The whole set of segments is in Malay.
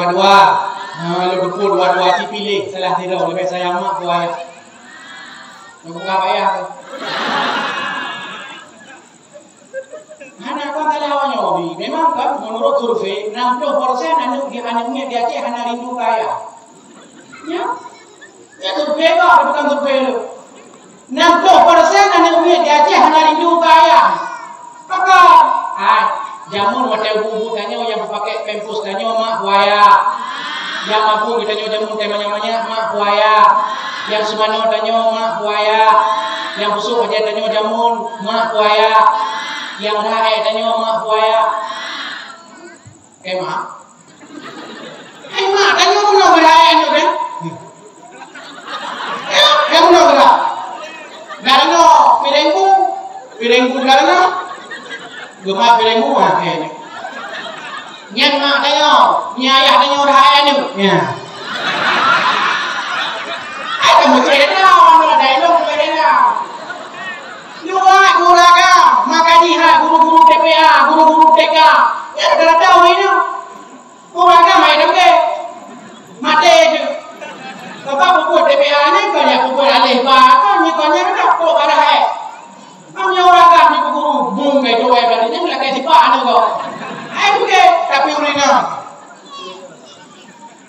dua-dua. Lu dukung dua-dua pilih salah tidak lebih saya mak ku ayah. Lu enggak payah tu. Hana kan kalawanya hobi. Memang kan menurut survei 60% anak-anak di Aceh hanya rindu kaya. Ya. Ya survei kok bukan survei lu. 60% anak-anak di Aceh hanya rindu kaya. Maka jamun wadah bubu tanya yang pakai pempus tanya mak buaya. Yang mampu kita tanya jamun temanya mak buaya. Yang semano tanya mak buaya. Yang busuk aja tanya jamun mak buaya. Yang dah tanya mak buaya. Mak. Mak tanya mana beraya tu kan? Yang mana beraya? Garano pirengku garano. Gemar pirengku ni. Nyan mak tanya, nyayah tanya beraya ni. Ya. Aku mungkin dah orang ada elok mungkin dah. Luak guraga, makani guru-guru TPA, guru-guru TK. Ya dah tahu ini. Guraga main deh. Mati je. Sebab buku TPA ni banyak buku alih bahkan ni banyak dah kok ada hai. Kami orang kan ni guru bung ke tu berarti ni melak siapa anu kau. Ai bukan tapi urina.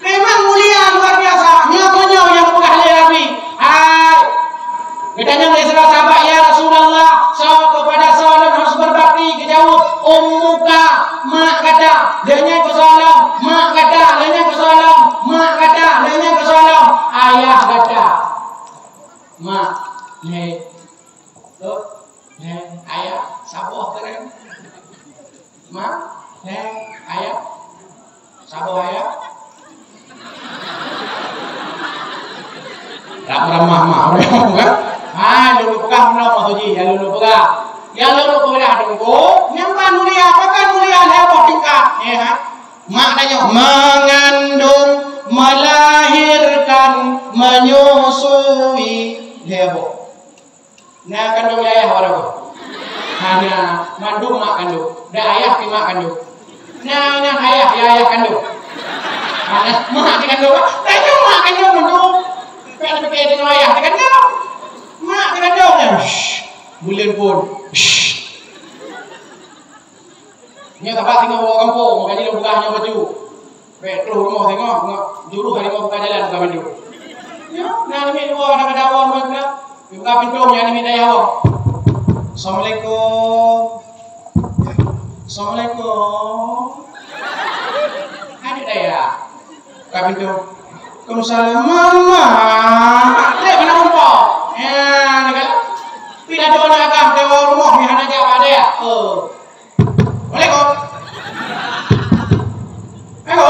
Memang mulia luar biasa. Nyokonyo yang bukan ahli Arabi. Katanya oleh sahabat ya Rasulullah, kepada salam harus berbakti kejauh. Ummuka, mak kata, lenya ke salam, mak kata, lenya ke salam, mak kata, lenya ke salam, ayah kata, mak, ayah, saboh keren, mak, ayah, saboh ayah. Ramah orang kan? Lulu pegang nama tuji, ya lulu pegang. Yang lulu pegang tunggu, yang kan mulia lebar tingkat, ya. Mak tanya, mengandung, melahirkan, menyusui, lebar. Nah kandung ayah orang tu. Hanya mandung mak kandung, dah ayah pi mak kandung. Nah ayah ya ayah kandung. Mak dikandung, tanya mak kandung mandung. Pengen tengok ayah dikandung. Mak dikandung ya. Bulan pun. Ni tak tengok orang kampung, makanya dia bugahnya baju. Petrol rumah tengok, juru hari mau buka jalan buka baju. Ya, nah ni dua orang ada awak mereka. Buka pintu yang ni daya awak. Assalamualaikum. Assalamualaikum. Ada daya. Buka pintu. Waalaikumsalam mama. Dek mana umpa? Ya, nak. Tidak ada orang agam dewa rumah ni hanya jawab ada ya. Waalaikum. Halo.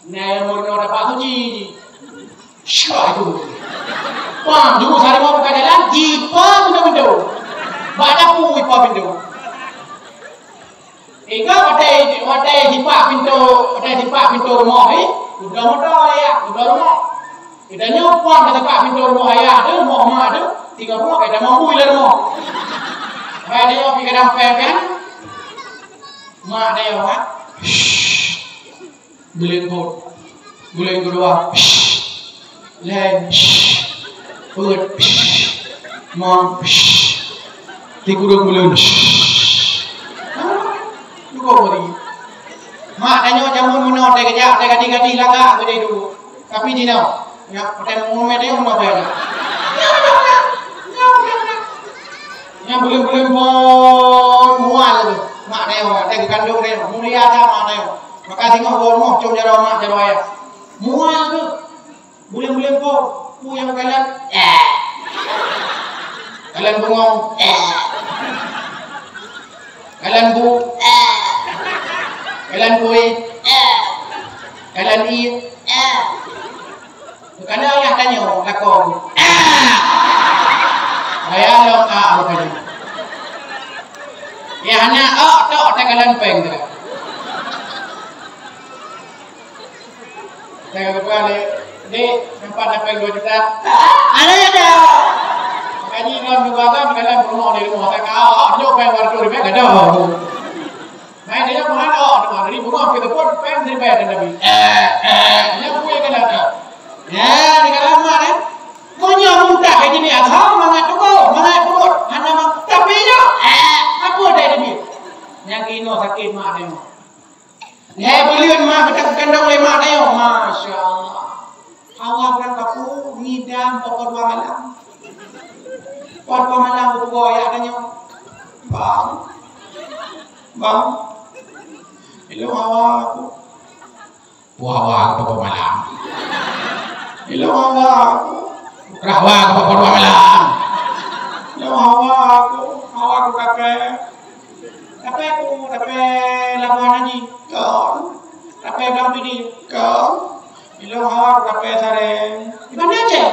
Nah, mau dapat suci. Syah tu. Wah, juru saya mau buka jalan, jipa pintu. Baca pui pa pintu. Ika wadah jipa pintu rumah ni. Udah motor ya, udah rumah. Kita nyopon kata pak pintu rumah ayah tu, rumah mak tu, tiga rumah kita mampu ilah rumah. Ayah dia pergi kadang kan, mak dia mak, bulan kedua, lain, put, mak, tiga bulan, lupa beri. Mak tanya jamun mana teh kejap teh gadi langgar gede dulu. Tapi dino, ya pakai momen dia mana bayar. Yang bulan-bulan pun mual tu. Mak tanya teh kandung dia mulia dah mak tanya. Maka tengok rumah cum jaro mak jaro ayah. Mual tu. Bulan-bulan pun pu yang kalian kalian bengong kalian bu kalian kuih, kalian eat, kerana ayah tanya lakon, ayah lo apa ni? Ya hanya tak kalian peng tu. Saya kata ni nampak ada peng 2 juta. Ada. Kaji dalam dua kan kalian rumah di rumah tak kau, jauh peng warga di mana ada. Main dia bukan dari bunuh kita pun pen dari bayar Nabi. Dia punya kan ada. Ya, di dalam mana? Punya muntah kayak gini asal mana cukup, hanya tapi nya apa dah Nabi. Yang kino sakit mak dia. Ya beliau mak kita kandang le mak dia. Masya Allah. Awak berang kapu ngidam pokok dua malam. Pokok dua malam buku ya adanya. Bang. Hello awak. Awak pokok malam. Hello awak. Rahwa pokok dua malam. Hello awak kape. Kape labuan haji. Kau. Kape bilang bini. Kau. Hello awak kape sareng. Di mana aja?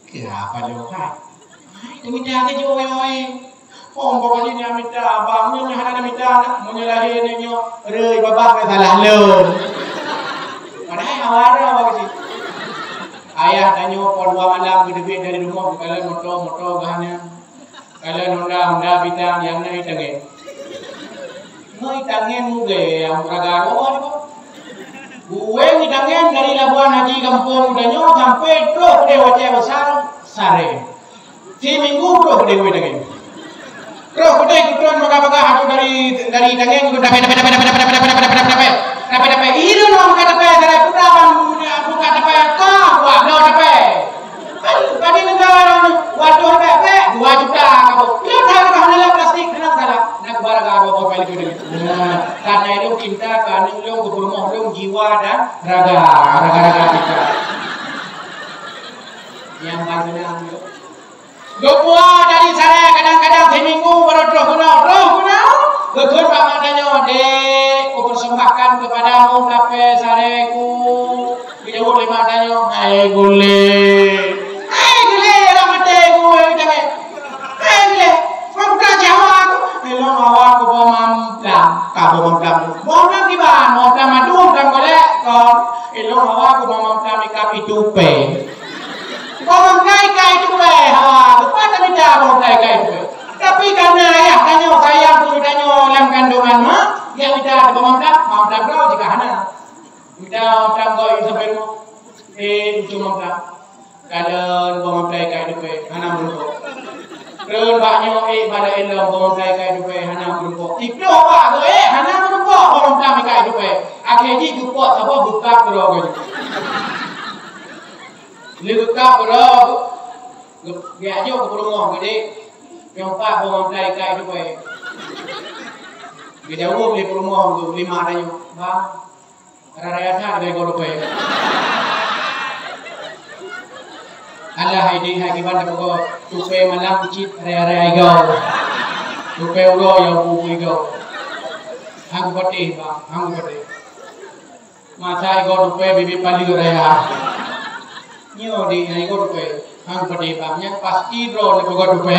Kira apa lo kan? Ini dia aja jowe. Oh, pokoknya ni amita, bangnya ni hana amita, menyalahi ni rei babak ni salah lo. Padahal awak apa sih? Ayah tanya pon dua malam gede dari rumah kalau moto gahnya. Kalau honda bintang yang ni tangen. Noi tangen muge yang ragaro ni. Gue ni tangen dari Labuan Haji Kampung udanyo sampai terus ke Wajah Besar sare. Si minggu terus ke gue tangen. Terus kemudian maka hatu dari tangen gue dapat. Ini loh maka dapat dari putrawan buka dapat kau buat lo dapat. Tadi negara waduh dapat 2 juta kau. Dia dah hanya plastik kenapa salah? Nak barang kau balik ke karena itu cinta karena itu berumah jiwa dan raga kita. Yang bagian itu. Gua dari sana kadang-kadang seminggu baru roh guna. Betul Pak Madanya dek, ku persembahkan kepadamu kape sareku. Bijau lima danyo, hai gule, ramade gue jangan, hai gule, mampu Jawa aku, belum awak ku mamam, kau mamam gimana, mamam madun kan golek kon, belum awak ku mamam ikapi tupe. Orang kai tupe, depan kami dah orang kai tupe. Tapi karena ayah tanya sayang tu tanya dalam kandungan mak, yang kita ada mamam kau jika hana. Kita mamam kau sampai rumah, cuma mamam. Kalau mamam kai tupe, hana berumur. Kalau banyak pada elam mamam kai tupe, hana berumur. Tikdo pak tu hana berumur mamam kai tupe. Akhirnya jumpa siapa buka berapa? Buka berapa? Dia aja berumur gede. Yang pak bawa kai tu baik. Kita beli rumah tu 5 ada yang bang. Raya tak ada kau baik. Allah ini hakibat kau tupe malam cip raya kau. Tupe ulo yang buku kau. Aku pati bang, aku pati. Masa kau tupe bibi pali raya. Nyo di kau tupe. Ang patipaknya pasti bro ni pagod pa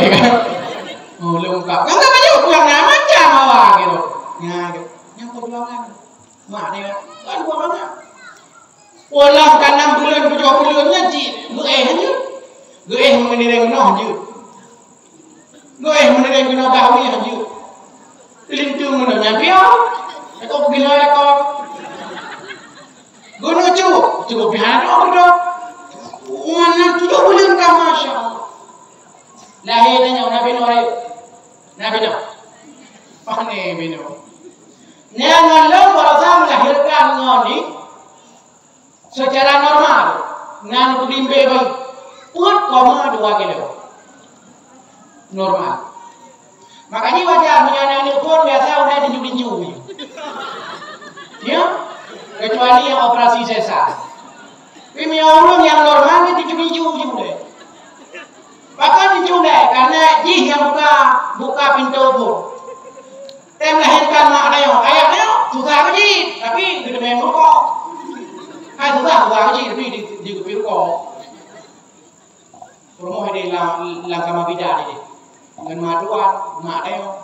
ulung ka ang naman yung kulang naman dyan mawa gitu nga gitu yung kulangan mak dia kan gua mana ulang ka 6 bulan 7 bulan nya ji gue menireng no haju gue menireng no gawi haju lintu mo na pio ito gila ko gue cukup pihan bro Mana 7 bulan ka Masya Allah. Lahirnya Nabi Nuh. Pane bino. Nang Allah berusaha melahirkan ngoni secara normal. Ngan kudimbe baik. 4,2 kilo. Normal. Makanya wajah menyandang pun biasa udah tinju-tinju. Ya? Kecuali yang operasi sesar. Ini orang yang normal ni dicuci deh. Bahkan dicuci karena jih yang buka pintu pun. Tem lahirkan mak ayah susah aja, tapi di dalam rokok. Susah aja, tapi di rokok. Rumah ini langkah mabida ni. Dengan maduan, mak ayah.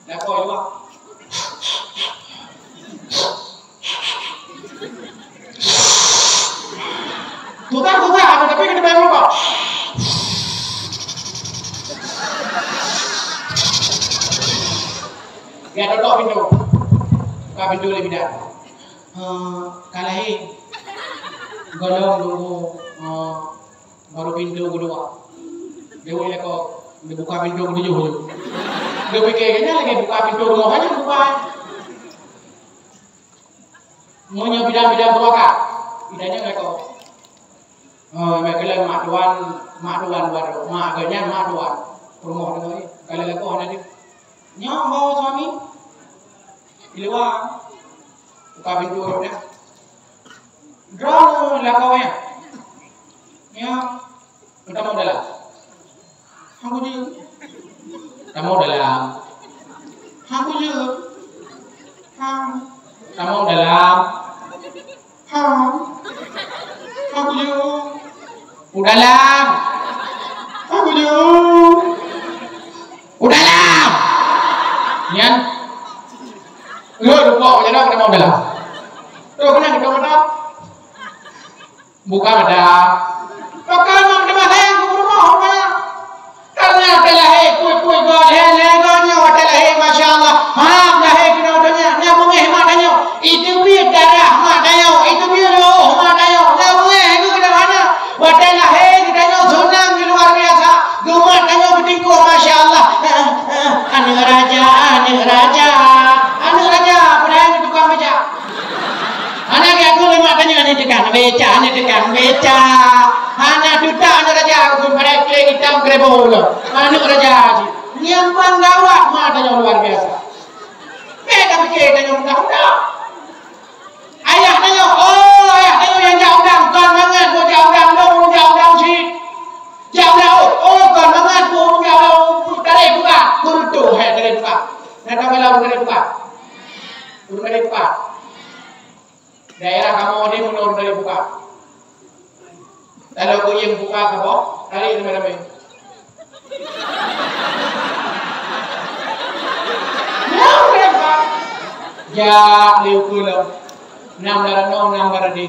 Dah kau juga. Susah, tapi kita bayar kok. Dia tutup pintu. Buka pintu lebih dah. Kalahi. Golong dulu. Baru pintu kedua. Dia boleh kok dia buka pintu ketujuh. Dia pikirnya lagi buka pintu rumah aja buka. Maunya bidang-bidang berwakat. Bidangnya mereka. Mereka lagi mak tuan baru. Mak agaknya mak tuan. Rumah dengan ini. Kalau lagi orang nanti. Nyok bawa suami. Di luar. Buka pintu rumahnya. Drone lah kau ya. Nyok. Kita mau dalam. Aku juga. Kita mau dalam. Aku juga. Kita mau dalam. Aku juga. Udah dalam. Aku juga. Udah dalam. Nian. Lu lupa aja dah kita mau dalam. Tuh kena kita mau dalam. Buka ada. Pakai mau dalam saya aku rumah orang. Karena telah kui golnya telah masyaallah. Dah kena adanya. Nyambung matanya. Itu dia darah matanya. Itu dia roh matanya. Nyambung itu kena mana? Watalah kita sunang luar biasa. Gematanya bertingkuh masyaallah. Anu raja. Perang tukang beca. Anak aku matanya ni tekan beca. Anak duta anak raja aku mereka hitam grebol. Anak raja. Nyampan gawat matanya luar biasa. Beda pikir tanya mudah-mudah. Ayah tanya yang jauh dang kan banget gua jauh dang sih. Jauh kan banget gua jauh tarik buka. Kurutu tarik buka. Nak bela tarik buka. Urung tarik buka. Daerah kamu ni menurut tarik buka. Kalau kau yang buka kau tarik ramai-ramai. Ya, liu kulo. Nam darah di.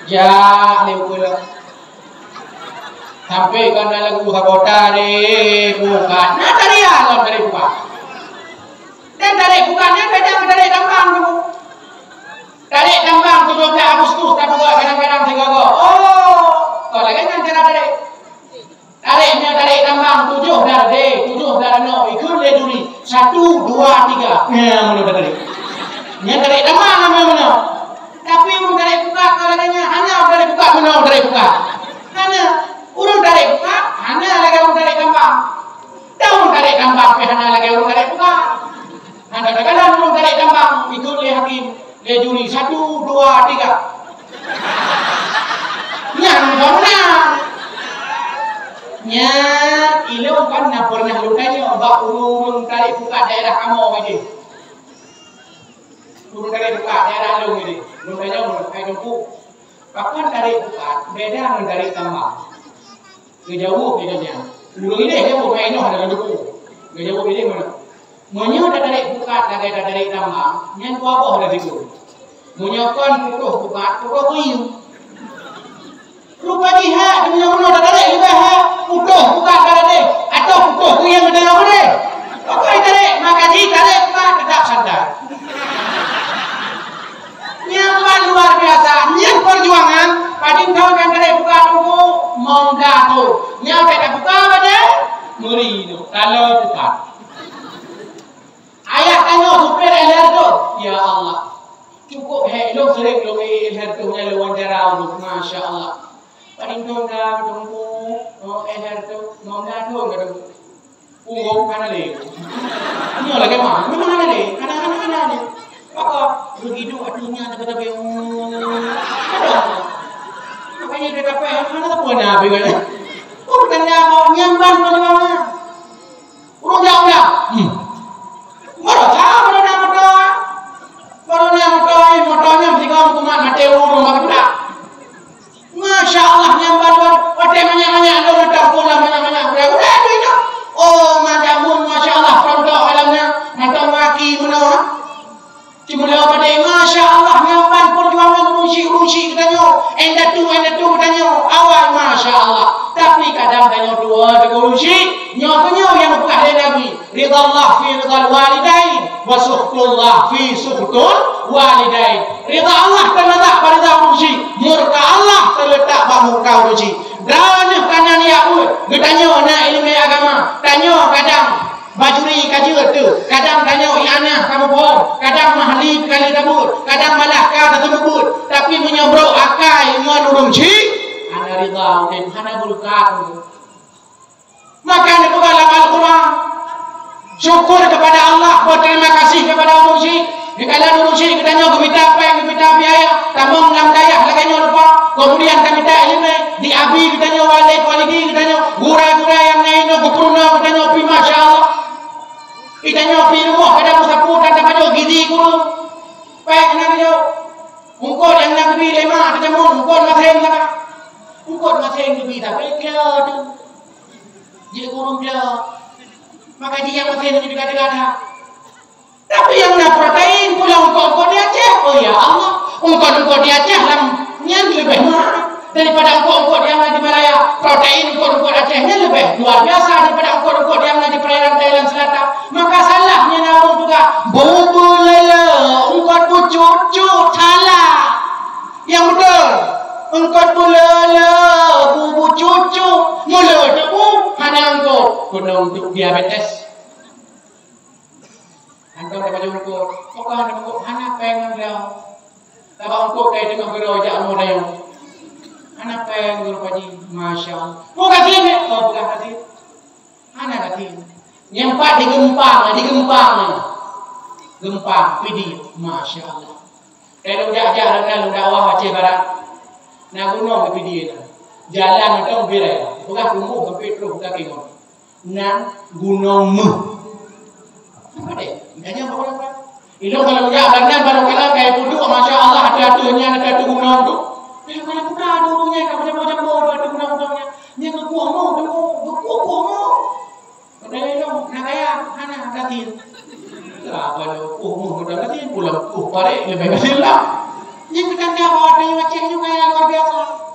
Ya, liu kulo. Sampai karena lagu kota ni buka. Nah, dari alam dari buka. Dan dari bukanya beda dari tambang tu. Dari tambang 17 Agustus tak buka kadang-kadang segago. Oh, kau lagi nanti dari. Tarik tambang 7 darah no ikut le duri 1 2 3 ya mana tarik nya tarik tambang mana tapi mun tarik buka kalanya hanya tarik buka mana tarik buka hanya urang tarik buka hanya lagi urang tarik tambang daun tarik tambang hanya lagi urang tarik buka hanya kadang urang tarik tambang ikut le hakim le duri 1 2 3 nya mana nya ilo kan na pernah lukanya ba urung tarik buka daerah kamu ini urung tarik buka daerah lu ini lukanya urung kayak nunggu kapan tarik buka beda dengan tarik tambang ngejauh bedanya urung ini dia bukan ini ada nunggu ngejauh ini mana munyo ada tarik buka lagi ada tarik tambang nyan ku apa ada situ munyo kan putuh buka kuyu rupa jihad punya mana ada tarik lebih putuh buka tarik atau putuh tu yang ada apa Pakai tarik makaji tarik buka tetap sadar. Nyaman luar biasa, nyan perjuangan. Padin kau kan tarik buka tunggu mongga tu. Nyau tak buka pada muri tu. Kalau buka. Ayah tanya supir elher tu. Ya Allah. Cukup hello sering lo elher tu nya lawan jarau tu. Masya Allah. Padin kau dah tunggu elher tu mongga tu kan. Ungong kana le. Ini lagi mah. Mana le? Kana le. Apa begitu artinya kata-kata yang makanya dia kata mana tak punya apa kan? Bukan dia mau nyamban mana? Urung jauh dah. Mana tahu mana motor? Motornya mesti kau kumat mati urung makan dah. Masya Allah nyamban ada banyak ada motor pula banyak udah itu. Oh madamun masya Allah contoh alamnya motor waki mana? Cimula pada masya Allah nyamban perjuangan rusi katanya enda tu katanya awal masya Allah tapi kadang katanya dua rusi nyonya yang bukan ada Ridha Allah fi ridhal walidain wa suhtullah fi suhtul walidain. Ridha Allah terletak pada ridha manusia, murka Allah terletak pada murka manusia. Dana kana niat buat, getanya nak ilmu agama, tanya kadang bajuri kajian tu, kadang tanya ianah kamu bohong, kadang mahli kali tabut, kadang malah kata terbut, tapi menyobrok akai menurun ci, ana ridha dan hana berkat. Maka itu dalam Al-Quran, syukur kepada Allah, berterima kasih kepada manusia. Kalau manusia kita nyoba minta apa yang kita biaya, tambah dalam daya lagi lupa. Kemudian kami minta ilmu, di abi kita nyoba walidi kita nyoba gura-gura yang lain, gupurna kita nyoba, masya Allah. Kita nyoba rumah kadang sapu dan dapat nyoba gizi guru. Baik nak nyoba, ungkot yang nak beli lema, kita mau ungkot masing nak, ungkot masing beli tak boleh tu. Dia guru dia, maka dia masing ni dekat-dekat. Tapi yang nak protein pula ungkot di Aceh. Oh ya Allah, ungkot di Aceh lamnya lebih mahal daripada ungkot yang ada di Malaya. Protein ungkot Acehnya lebih luar biasa daripada ungkot yang ada di perairan Thailand Selatan. Maka salahnya namun juga bubu lele ungkot cucu salah. Yang betul ungkot lele bubu cucu mula debu hanya ungkot guna untuk diabetes. Antum dapat jumpa, pokoknya dapat anak pengen dia. Dapat angkut kayak tengah geroja mau dia. Anak pengen guru paji, masya Allah. Mau kasih ni? Oh bukan kasih. Anak kasih. Nyempat digempang, gempang, pidi, masya Allah. Kalau jajar dan dakwah Aceh Barat, nak gunung pidi na. Jalan itu berai, bukan kumuh sampai terus bukan kengor. Nan gunung mu. Ada. Hanya apa-apa. Ilo kalau dia benar baru kalau kayak puduk, masya Allah hati-hatinya ada gunung tu. Kalau kita ada gunungnya, kalau macam-macam ada gunung-gunungnya, dia kekuah mau. Kalau ilo nak kaya, mana katil. Apa lo? Mau kita katil pulang, balik lebih katil lah. Yang kita dah bawa dari Aceh juga yang luar biasa.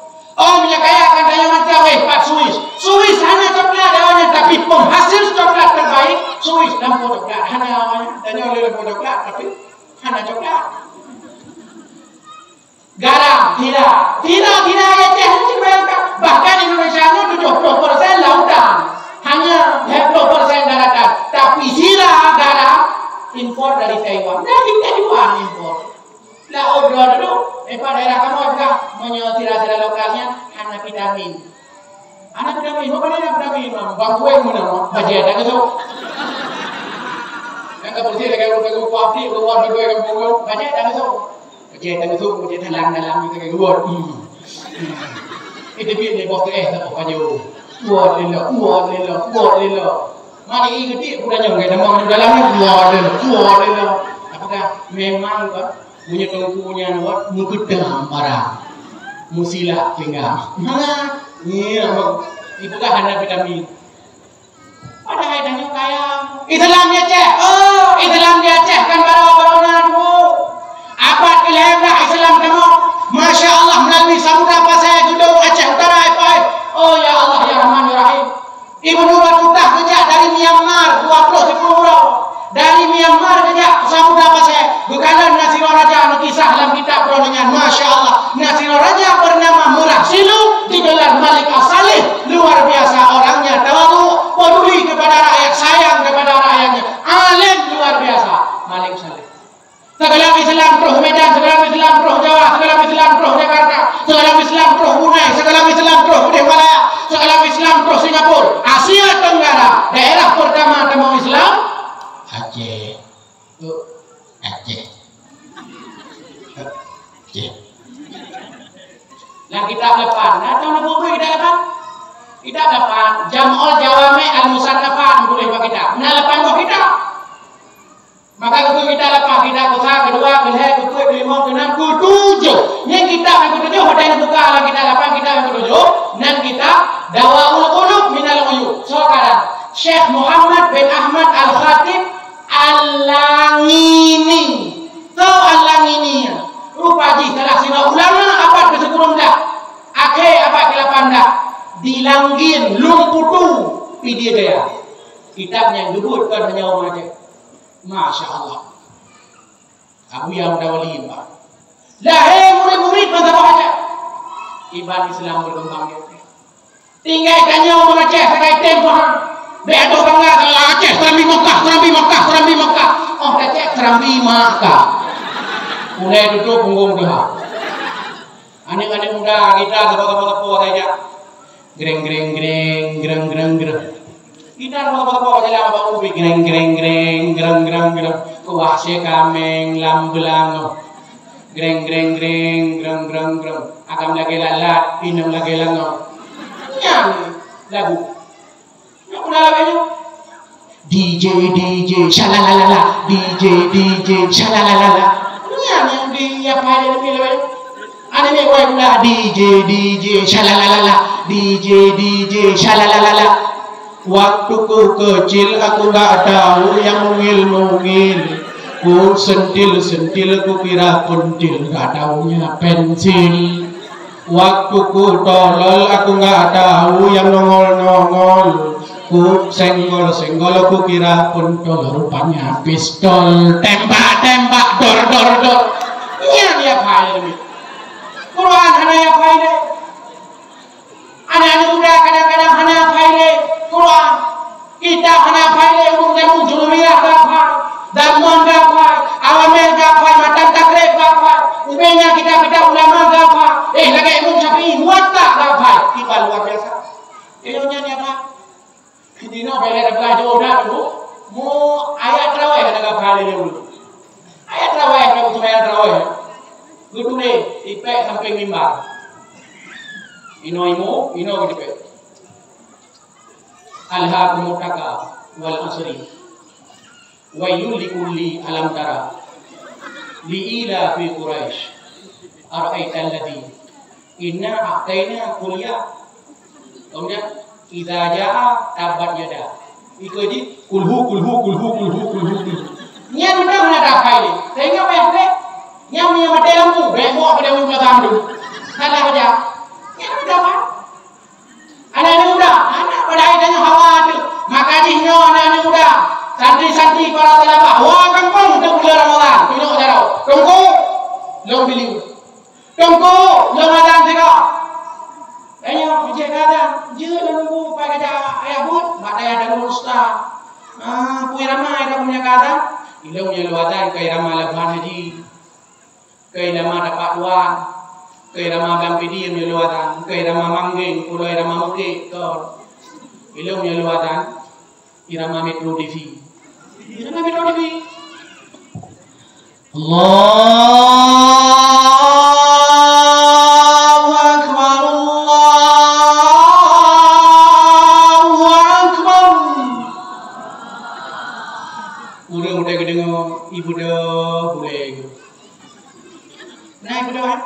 Oh, minyak kaya akan tanya macam Pak Swiss. Swiss hanya coklat awalnya, tapi penghasil coklat terbaik Swiss dan coklat hanya awalnya. Tanya oleh coklat, tapi hanya coklat. Garam tidak ya cek bayangkan. Bahkan Indonesia nya 70% lautan, hanya 20% daratan. Tapi sila garam impor dari Taiwan. Dari Taiwan impor. Lah obrol dulu, pada daerah kamu juga menyotira lokalnya anak vitamin. Anak vitamin, apa anak vitamin? Bangku yang mana? Bajian tak tu. Yang kepolisi dekat rumah kuapi, keluar dari yang bungul, bajian tak tu. Bajian tak tu, bajian dalam itu keluar. Itu biar dia bawa tak apa jauh. Buat lelo. Mari ikut bukan yang kita mau dalamnya buat lelo. Apakah memang punya tengkunya buat mengkedam parah musila tinggal ini apa itu kan hanya vitamin pada kaitannya kaya Islam dia cek Islam dia cek kan baru nadu apa kelihatan Islam kamu masya Allah melalui samudra pasai Gudong Aceh Utara oh ya Allah ya Rahman ya Rahim Ibnu Battuta kerja dari Myanmar 20 pulau dari Myanmar kerja samudra pasai bukanlah Nasirul Raja kisah dalam kitab Kroningan masya Allah Nasirul Raja bernama Murah Silu digelar Malik As-Salih luar biasa orangnya tawadhu peduli kepada rakyat sayang kepada rakyatnya alim luar biasa Malik Salih segala Islam roh Medan segala Islam roh Jawa segala Islam roh Jakarta segala Islam roh Brunei segala Islam roh Malaya segala Islam roh Singapura Asia Tenggara daerah pertama temu Islam Aceh Nah kita depan, atau buku kita depan? Kita depan Jam'ul Jawami Al-Musannafat boleh bagi kita. Nah depan kita. Maka itu kita depan kita kusa kedua, ketiga, kelima, keenam, ketujuh. Yang kita yang ketujuh ada yang buka lah kita depan kita yang ketujuh. Dan kita Dawaul Qulub Minal Uyub. Sekarang Syekh Muhammad bin Ahmad Al-Khatib Al-Langini. Tahu Al-Langini ya? Rupa ji salah sina ulama abad ke-10 dah. Akhir abad ke-8 dah. Di Langgin Lumputu video dia. kitabnya yang debut kan hanya orang aja. Masya Allah. Abu yang udah wali Pak. Lah murid-murid masa baca. Ibadah Islam berkembang dia. Tinggal tanya orang Aceh pakai tempoh. Beado bangga kalau Aceh Serambi Mekah. Oh Aceh Serambi Mekah. Mulai duduk punggung dia. Anak-anak muda kita tepo saja. Greng. Kita tepo saja apa ubi greng. Kuasih kameng lambelang. Greng. Agam lagi lalat, pinam lagi lango. Nyanyi lagu. Nak pernah lagu DJ shalalala, DJ shalalala. Nyanyi di apa dia lebih lagu. Ada ni kau pula DJ shalalala, DJ shalalala. Waktu ku kecil aku tak tahu yang mungil. Ku sentil ku kira pentil, gak taunya pensil. Waktu ku tolol aku gak tahu yang nongol. Ku senggol aku kira pentol, rupanya pistol. Tembak dor. Iya dia pahit ni. Quran hana ya pahit. Anak-anak muda kadang-kadang hana pahit Quran. Kita hana pahit umum jumriah gapah. Damuan gapah, awamel gapah, matan takrib gapah, ubenya kita ulama gapah, lagi Imam Syafi'i muatta gapah, kita luar biasa. Ilmunya ni apa? Kita nak belajar belajar dulu, mu ayat terawih kena gapah dulu. Ayat terawih kita cuma ayat terawih. Guru ni ipek sampai mimbar. Ino kita. Alhaakumut takasur wal asri. Wailul likulli alam tara liila fi Quraisy ara'aital ladzi inna a'tayna kuliah. Kemudian idza jaa tabat yada ikoji kulhu nya nunda mana dapai ni tengok apa nya punya mata lampu bemo apa dia punya tandu salah aja nya nunda apa anak muda anak pada idanya hawa tu makanya anak muda santri para talabah wah kampung untuk bulan Ramadan tunjuk jarau tunggu long biliu tunggu Ramadan juga ayo bijak kata je nunggu pada ayah but mak daya dan ustaz punya ramai ada punya kata ilmu punya luatan kai ramai laban haji kai ramai dapat tuan kai ramai gampidi punya luatan kai ramai manggeng pulau ramai mukit ilmu punya luatan irama Metro TV. Irama Metro TV. Allahu Akbar. Udah kedengar ibu dah boleh. Nah ibu dah.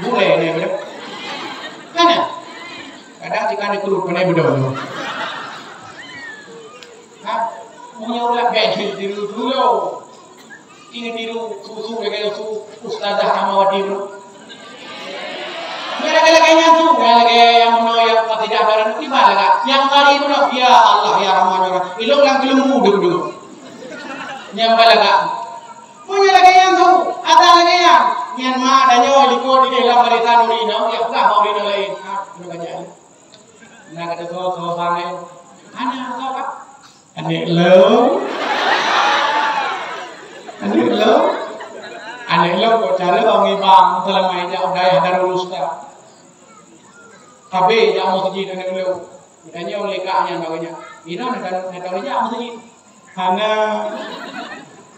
Boleh ni ibu dah. Mana? Kadang jika ada keluar pandai ibu dah. Punya ulah bejil tiru dulu. Ini tiru susu kayak susu Ustazah Rahmawati bro. Lagi tu, lagi yang mana yang tidak barang tiba lagi. Yang kali itu nak ya Allah ya Rahman ya Rahim. Ilok lang kelembu dulu. Yang balaga. Punya lagi yang tu, ada lagi yang mak dan nyawa likut di dalam berita nurina. Ya pula mau nurina lain. Nak kerja. Nak kata so sangai. Anak kau apa? Anak lo kok cara orang ibang selama ini udah ada ustaz. Tapi yang mau saji dengan lo, katanya oleh kaknya bagainya. Ini nak tahu aja mau saji. Hana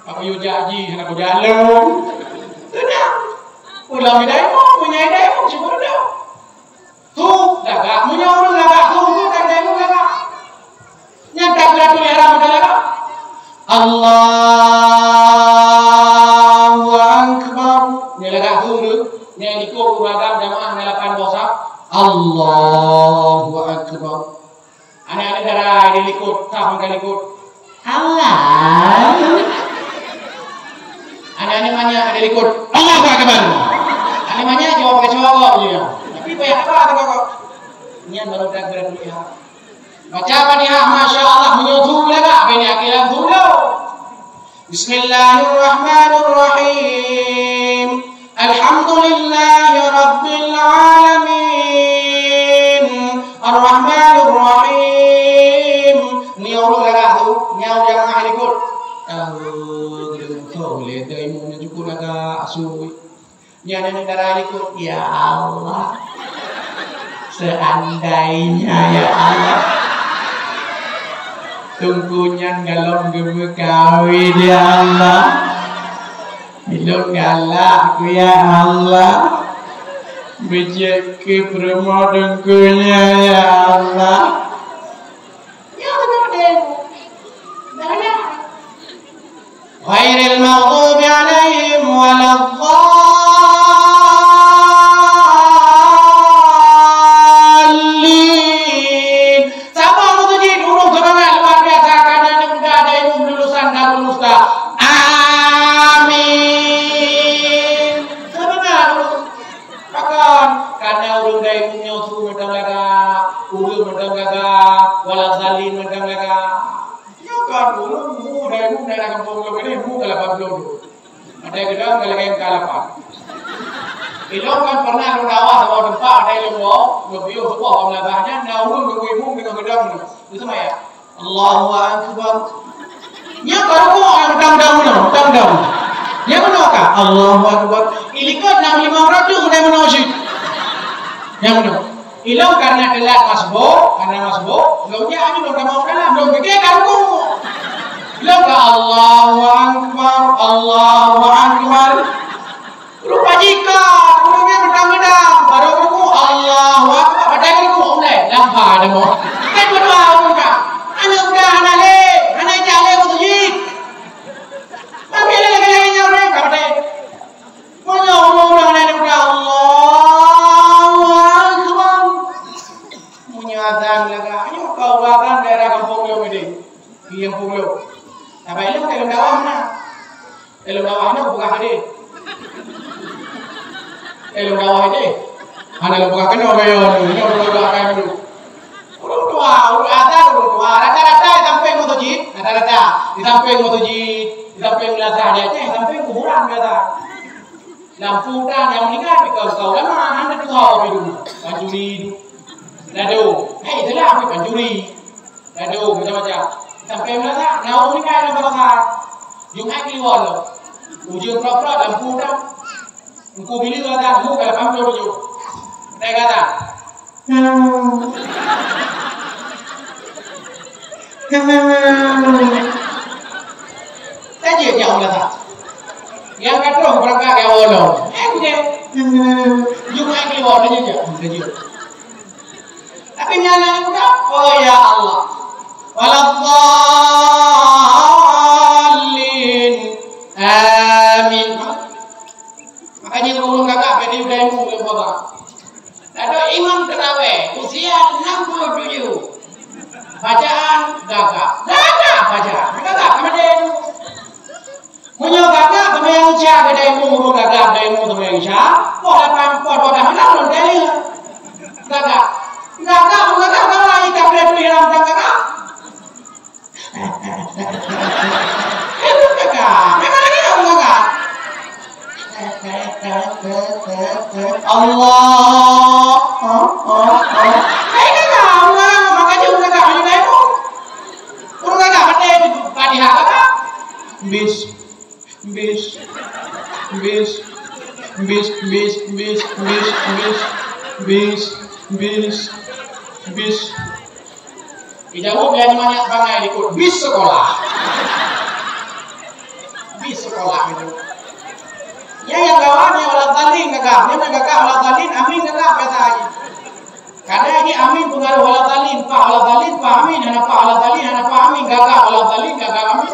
apa yo jaji, hana ko jalan. Sudah. Ulang idai mo, punya idai mo, cukup dah. Tu, dah punya orang dah tu dah idai mo dah. Nyata beratu haram dah. Allahu Akbar. Ni lega huru, ni ikut uragam jamaah ngalapan bosa. Allahu Akbar. Anak-anak darah dia ikut, tak makan ikut. Allah. Anak-anak banyak ada ikut. Allahu Akbar. Anak banyak jawab pakai cowok je. Tapi banyak apa tu kau? Ni baru dah beratu haram. Baca Fatihah, Masya Allah, menyusul lega, bini akilan dulu. Bismillahirrahmanirrahim. Alhamdulillahi Rabbil Alamin. Ar-Rahmanirrahim. Menyusul lega tu, nyau jangan ahli ikut. Boleh, dari mu menyusul lega asui. Nyana darah ikut, ya Allah. Seandainya ya Allah. Tunggunya galon gemekawi ya Allah. Hidup galak ya Allah. Bijaki promo tunggunya ya Allah. Ya benar. Ghairil maghdubi alaihim waladdallin. Siapa mau tuji dulu semangat luar biasa karena ini udah ada ilmu lulusan Darul Usta. Amin. Semangat dulu. Bahkan karena urung dari ilmu nyosu medang laga, urung medang laga, waladdallin medang laga. Kan dulu mu dari kampung ini mu kalapan dulu. Ada yang gedang kalau yang kalapan. Ilmu kan pernah lu dakwah sama tempat ada ilmu, ngebiu sebuah pemelabahannya, naurun ngewimu dengan gedang itu sama ya. Allahu Akbar. Nya kalau yang gedang. Ya benar kah? Allahu Akbar. Ilikot 65 ratus udah menojik. Yang benar. Ilau karena telat masbuk, gaunya anu udah mau kalah, dong gede kamu. Ilau ka Allahu Akbar. Lupa jika, kurangnya bedang-bedang, baru kamu Allahu Akbar, padahal kamu mulai lampa ada mau. Kan berdoa muka, anak udah anak jale bertujuh. Tapi lagi nyawa kata, mau udah anak udah Azan laga, ayo kau azan daerah kampung lo ini, yang kampung lo. Tapi ini kalau dakwah bukan hadis. Kalau dakwah ini, anda bukan kena bayon, ini orang bukan kayak itu. Udah tua, rata-rata di samping motojid, di samping lazah dia aja, di samping kuburan kata. Lampu dan yang meninggal, kau lama anda tu tahu itu, panjuri itu. Dado, itulah apa pencuri. Dado macam-macam. Sampai mana? Naum ni kan nama besar. Jumat keluar lo. Ujian proper lampu dah. Engkau pilih tu ada, mu kalau kamu tu. Saya kata. Saja jauh lah. Yang kata berangkat ke awal. Jumat keluar saja. Tapi nyala udah, oh ya Allah, waladdallin, amin. Makanya ngomong kakak, jadi udah ilmu belum bawa. Ada imam terawih, usia 67, bacaan gagak bacaan, gagak sama dia. Punya gagak, sama yang usia, ada ilmu gagak, ada ilmu sama yang usia. Pola mana belum dari gagak. Gagak kalau ikan dia tu hilang gagak. Itu gagak. Memang lagi gagak. Allah. Gagak Allah. Makanya gagak hanya demo. Urung gagak mati Fatihah gagak. Bis. Dijawab dari banyak bangai ikut bis sekolah itu. Ya yang gawanya waladdallin gagak, memang gagak waladdallin, amin gagak kata aja. Karena ini amin pengaruh waladdallin, pa amin, anak amin gagak waladdallin gagak amin.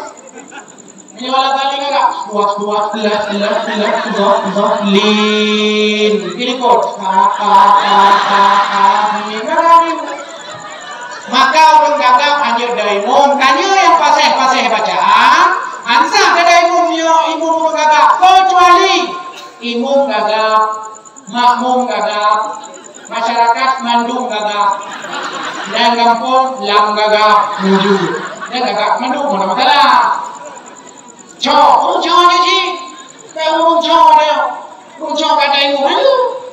Ini waladdallin gagak. Buat lin. Ini kod. Maka orang gagap anjir dari imum, kanyo yang paseh bacaan, ansah dari imum gagap, kecuali imum gagap, makmum gagap, masyarakat mandung gagap. Dan kampung lam gagak menuju. Dan gagak mandu mana masalah. Urung nya sih. Kayak urung dia. Urung kata ini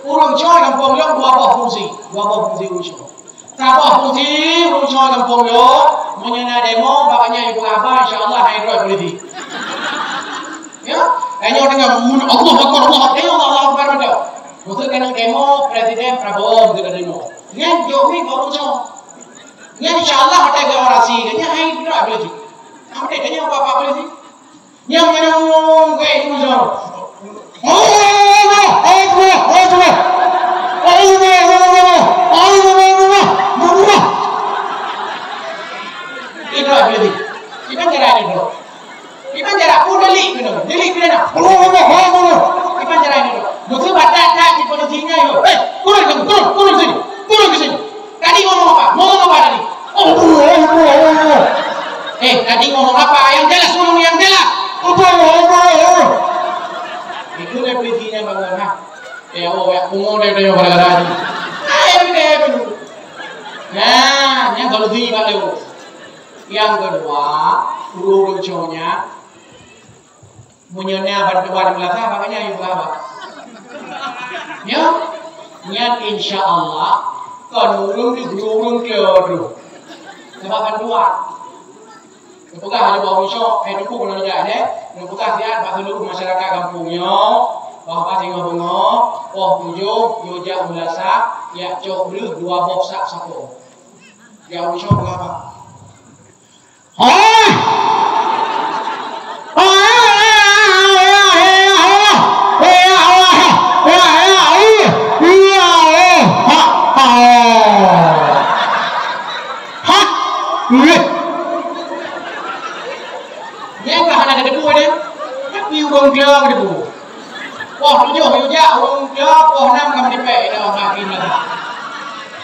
urung kampung lo dua buah fungsi urung Sabah fungsi urung kampung lo menyana demo bakanya ibu apa insyaallah hai dua polisi. Ya, kayaknya orang ngomong Allah Akbar betul. Maksud kena demo Presiden Prabowo gitu demo. Nya jomi urung Nya insyaallah ada orasi, nya hai dua polisi. Apa kayaknya apa polisi? Nya ngomong kayak itu tadi ngomong apa? Yang jelas, ngomong yang jelas. Itu replitinya bagaimana? Ya umur dia pada nah, yang kalau di balik. Yang kedua, urung cowoknya munyonya berdebat belakang, makanya yang berapa? Ya, niat insya Allah kan urung di urung keodo. Sebab kedua, Nepukah ada bawa misok, nepuk benar aja deh. Nepukah siat bahasa dulu masyarakat kampungnya, bahwa tinggal bengok, tujuh, yoja ulasa, ya cok beli dua box satu. Ya misok berapa? Urung dia gitu. Wah, tujuh urung dia, enam kami DP dah makin lah.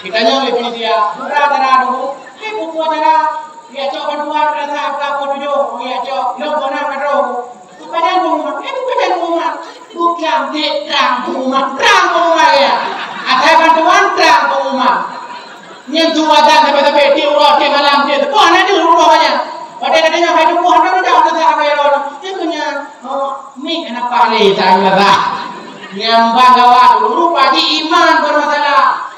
Kita nyong lebih dia, berada dulu. Buku acara, dia coba dua rasa apa tujuh, dia coba lo enam kado. Kepada rumah, kepada rumah. Bukan terang rumah ya. Ada bantuan terang rumah. Nyentuh wadah sampai dia urut dia malam dia. Kau ada di rumahnya. Pada adanya hidup Tuhan kan udah apa ya orang. Dia punya mik anak pale tanya lah. Nyambang gawat rupa di iman bermasalah.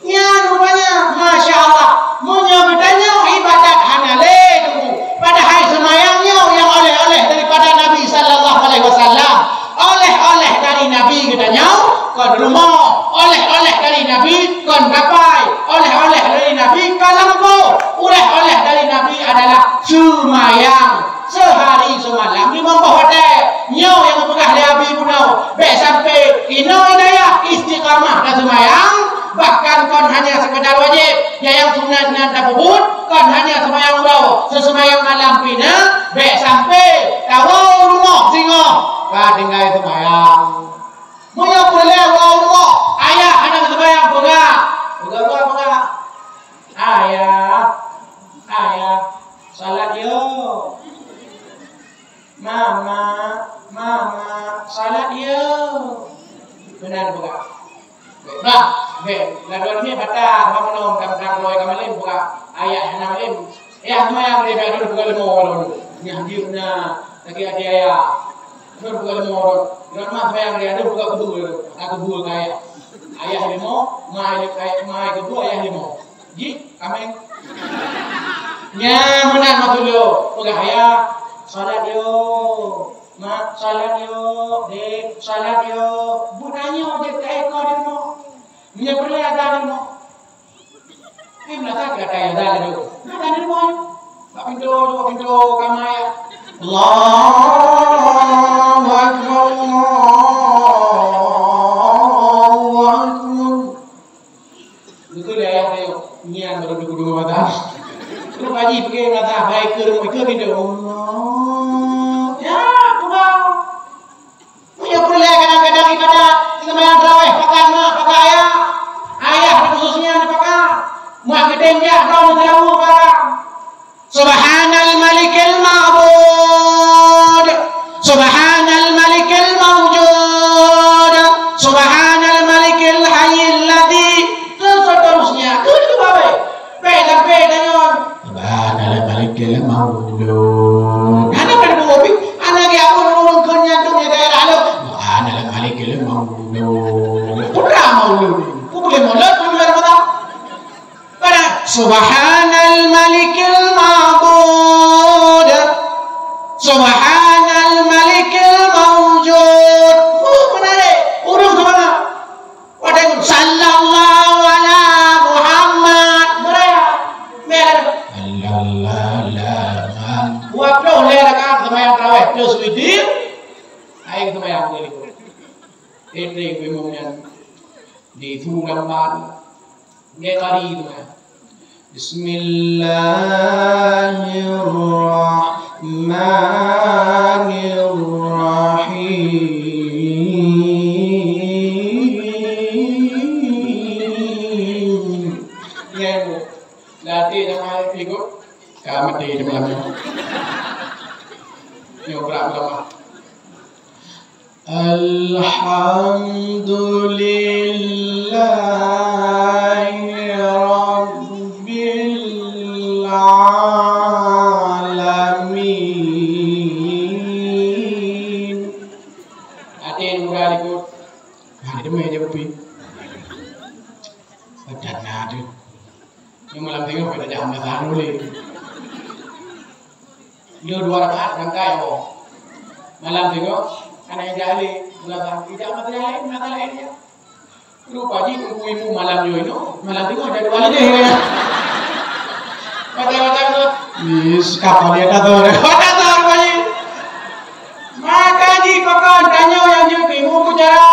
Ya rupanya Masya Allah menyebutnya ibadat hanale dulu. Padahal semayangnya yang oleh-oleh daripada Nabi Sallallahu Alaihi Wasallam. Oleh-oleh dari Nabi katanya kon rumah. Oleh-oleh dari Nabi kon gapai. Oleh-oleh dari Nabi kalamku. Oleh-oleh dari Nabi adalah semayang sehari semalam di hotel nyaw yang memegah Nabi punau be sampai ino hidayah istiqamah dan semayang bahkan kon hanya sekedar wajib yang sunat dan tabubut kon hanya semayang urau sesemayang malam pina be sampai tahu rumah singo tinggal semayang moyo boleh rumah ayah anak semayang boga ayah salat yo mama salat yo benar buka nah lalu ini bata kamu kam loy kamalim buka ayah namalim semua yang dia ada buka lemor ni hadirna lagi ada ayah buka lemor rumah yang dia ada buka kedua aku dua kaya ayah lemo mai kedua ayah lemo ji kameng nya menan matulyo pegahaya salat yo mak salat yo dek salat yo budanya objek kae ko demo nya perlu ada demo tak kata ya dah demo ada demo pintu kamaya Allahu akbar Allahu akbar betul ya ayo nyian baru dulu mata lu kaji pakai mata baik ke video Allah ya kurang punya perlu kadang-kadang ibadah sembahyang tarawih pakai ayah khususnya pakai muak gedeng ya kalau tarawih barang subhanal malikil ma'bud subhanal malikil mawjud subhanal malikil hayyil ladzi seterusnya itu baik ai tu bayang ni ko ete ko mo yan di thu gamban nge kari tu ya Bismillahirrahmanirrahim ya bu dati sama ikut kamati di belakang nyobrak lama Alhamdulillahi Rabbil Alamin. Atin murah ikut. Hari itu meja kopi. Padan ada. Yang malam tengok pada jam dah boleh. Dia 2 rakaat rangkai oh. Malam tengok anak jali belakang tidak mata lain dia. Lupa ji ibu malam yo itu. Malam tengok ada 2 lagi ya. Kata-kata tu. Yes, kapal dia kata. Kata apa ni? Maka ji kokon tanya yang je ibu bicara.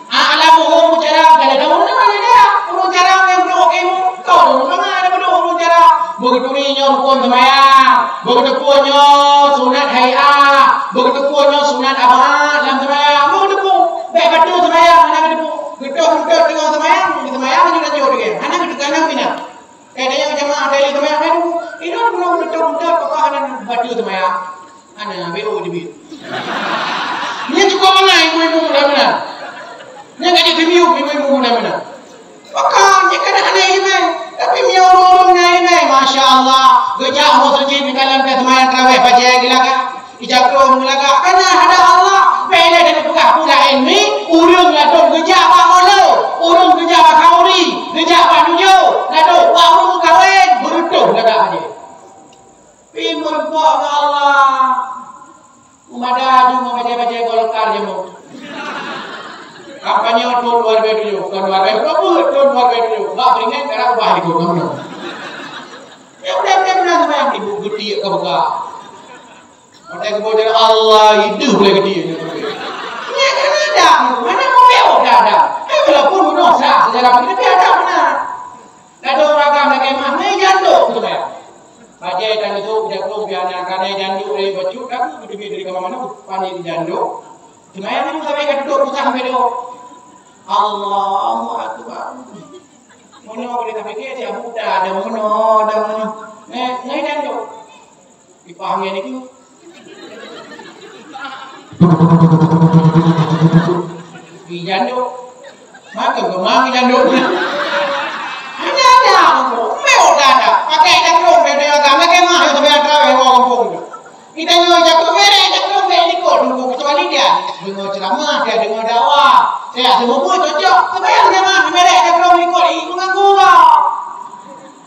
Alam ibu bicara kalau kamu mana dia? Ibu bicara yang pro ibu. Kau mana ada ibu bicara? Begitu ni nyokon semayang. Begitu punya sunat hayat. Begitu punya sunat abad dalam semayang. Begitu pun. Baik betul semayang. Anak begitu. Gedor-gedor tengok semayang. Semayang juga jauh dia. Anak begitu kanan pindah. Kadang jemaah ada di semayang. Ini orang gedor-gedor. Pokok anak betul semayang. Anak beo di bit. Ini cukup mana ibu-ibu muda-muda. Ini gaji temiuk ibu-ibu muda-muda. Pokok ni kadang anak ibu. Tapi mi orang-orang naik, masya Allah. Gejak musuji di dalam kesemayan terawih baca gilaga, ijakro gilaga. Karena ada Allah. Bila dia buka pula ilmi, urung ladon gejak apa molo, urung gejak apa kauri, gejak apa nujo, ladon urung kawin, berutuh laga aja. Pimur buat Allah. Umada cuma baca-baca golkar jemu. Kampanye tuan luar biasa, tuan luar biasa, tuan luar biasa. Bak beringat kerana ubah di kota. Ya udah benar sama yang ibu gede ke buka. Ada kemudian Allah itu boleh gede. Ini kan ada, mana mau ada. Walaupun dosa sejarah begini tapi ada benar. Ada orang kata kemah, ni janduk tu ya. Baca dan itu tidak perlu biarkan karena janduk oleh baju kan gede dari mana pandai janduk. Cuma yang itu sampai ke duduk pusat sampai duduk. Allahu Akbar. Mana boleh sampai ke dia muda ada mana. Ni janduk. Dipahami ni tu. Di janduk. Maka kemang janduk. Hanya ada. Mewah ada. Pakai janduk. Beda agama kemah. Itu sampai ada orang kampung. Kita nyoba jatuh merek, jatuh merek ni kot. Nunggu kecuali dia. Dengar ceramah, dia dengar dakwah. Saya semua pun cocok. Sebayang jemaah merek, jatuh ni kot. Ibu mengaku lah.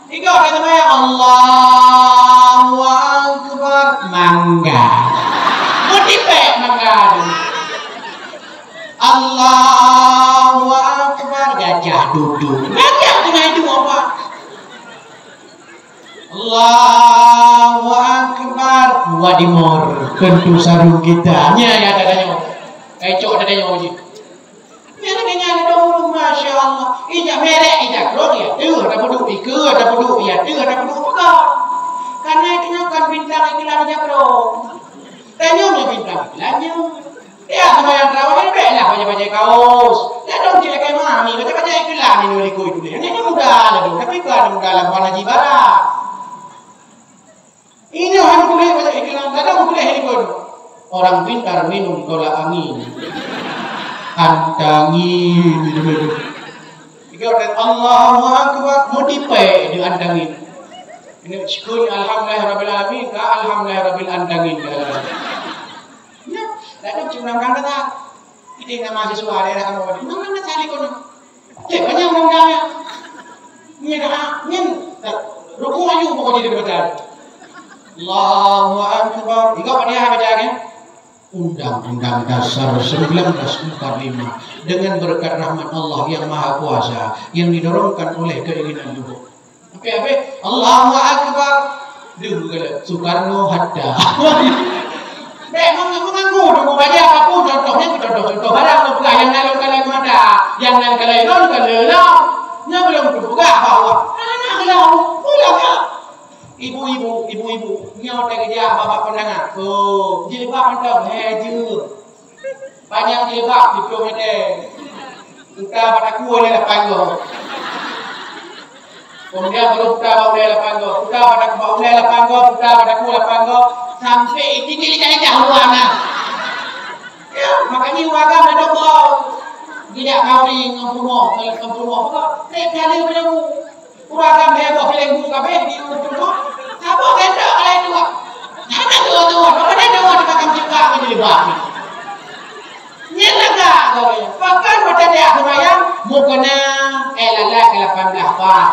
Tiga kata sebayang. Allahu Akbar. Mangga. Mutipek mangga. Allahu Akbar. Gajah duduk. Gajah tengah itu apa? Allahu Akbar. Wadimor kentu sarung kita. Nya ya dadanya. Kecok dadanya uji. Mereka ada dahulu, masya Allah. Ijak merek, ijak rong ya. Ada penduk ika, ada penduk ya. Ada penduk pekak. Karena itu kan bintang iklan ijak rong. Tanya bintang iklannya. Ya sama yang terawih ni baiklah baca-baca kaos. Ya dong cila kayak mami baca-baca iklan ini mereka itu dia. Ini mudah lah dong. Tapi kan mudah lah bukan haji barat. Ini orang boleh baca iklan. Kadang boleh ini pun. Orang pintar minum tolak angin. Andangin. Jika Allahu Akbar modipai dengan andangin. Ini syukur alhamdulillah rabbil alamin ka alhamdulillah rabbil andangin. Ya, dah cuma kata kita nak mahasiswa ada kamu. Mana nak cari kono? Banyak orang dia. Ni dah ni rukun ayu pokok jadi baca. Allahu Akbar. Jika pada dia baca kan? Undang-Undang Dasar 1945 dengan berkat rahmat Allah yang Maha Kuasa yang didorongkan oleh keinginan luhur. Apa? Allahu Akbar. Dulu kala Soekarno Hatta. Memang mengaku dulu baca apa lelah. Nya belum buka bawa. Anak kelau, pulang ya. Ibu-ibu, nya udah kerja bapak pendengar. Oh, jilbab mantap hejur. Panjang jilbab itu mede. Kita pada kuah le panggo. Kemudian baru kita bawa le panggo. Kita pada bawa le panggo, kita pada kuah panggo sampai tinggi jadi jauhana. Ya, makanya warga mendobol. Tidak kawin ngempuno, kok kali punya kurang heboh pelenggu kabeh di rumah. Apa kena oleh dua? Ada dua, apa dua makan juga menjadi babi. Nyelaga kau ya. Pakai pada dia sembahyang mukena lala ke 18 pak.